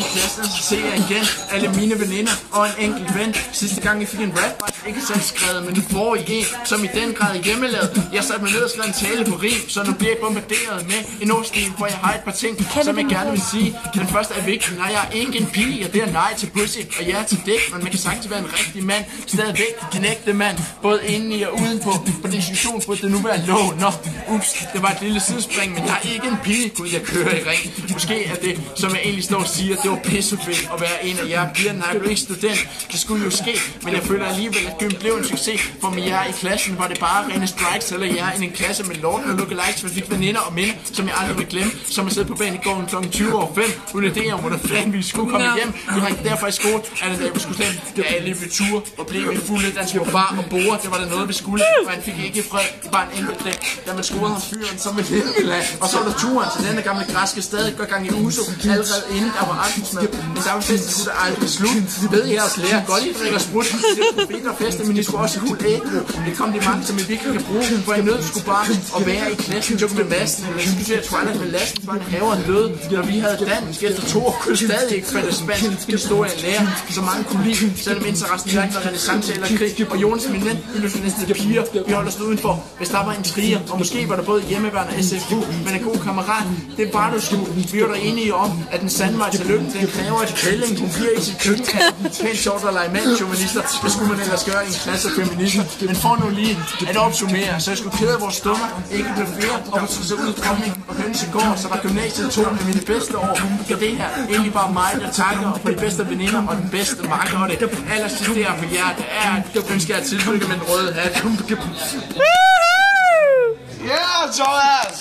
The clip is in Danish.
sammen i klassen, så ser jeg igen alle mine veninder og en enkelt ven. Sidste gang jeg fik en rap, var ikke selv skrevet, men det får i en, som i den grad er hjemmelavet. Jeg satte mig ned og skrev en tale på rim, så nu bliver jeg bombarderet med en ordstil, hvor jeg har et par ting, som jeg gerne vil sige. Den første er vigtig, nej, jeg er ikke en pige, jeg er nej til pussy, og ja til dæk, men man kan sagtens være en rigtig mand, stadigvæk en ægte mand, både inde i og udenpå. På definition burde det nu være lov. Nå, ups, det var et lille sidespring, men jeg er ikke en pige. Gud, jeg kører i ring. Måske er det, som jeg egentlig står og siger, det var pissefedt at være en af jer piger, når jeg blev ikke student. Det skulle jo ske, men jeg føler alligevel, at gym blev en succes. For med jer i klassen var det bare rene strikes, eller jer i en klasse med lort og lookalikes, for jeg fik veninder og minder, som jeg aldrig vil glemme. Som at sidde på banegården kl. 20:05, uden idéer om, hvordan fanden vi skulle komme hjem. Vi har ikke derfor i skole, at det dag vi skulle stemme. Det er alle ved tur, og blev vi fulde, danske på bar og bord. Det var der noget, vi skulle, for han fik ikke fred i bare en enkelt dag. Da man scorede ham fyren, som et helgeland. Og så var der turen til denne gamle græske stadig går gang i uso. Allerede inden der var aftensmad. Men der var festen skulle der aldrig slutte. Vi ved jeres lærer, godt I drikker sprut. Det var fedt og fester, men I skulle også kunne ægge. Det kom de mange, som I virkelig kan bruge. For en nød skulle bare at være i klassen. Jokke med masten, eller diskutere Twilight med lasten. Så var det haver døde, når vi havde dansk efter 2 år. Kunne stadig ikke fatte spansk historie lærer. Så mange kunne lide, selvom interessen hverken var renaissance eller krig. Og Jonas, min ven, ville jo næsten piger. Vi holdt os udenfor, hvis der var en trier. Og måske var der både hjemmeværende og SFU, men en god kammerat, det var du sgu. Vi var der enige om, at den sande vej til lykken, den kræver et kælling. Hun bliver i sit køkken. Pænt sjovt at lege mandsjuvenister. Det skulle man ellers gøre i en klasse af feminister. Men for nu lige at opsummere, så jeg skulle kede vores stunder, ikke blev flere, og på så udkomning og hønsegård, så var gymnasiet 2 af mine bedste år. Og det her egentlig bare mig, der takker for de bedste veninder og den bedste makker. Og det allersidste der på hjertet er, at ønsker jeg tillykke med den røde hat. Yeah, Joel!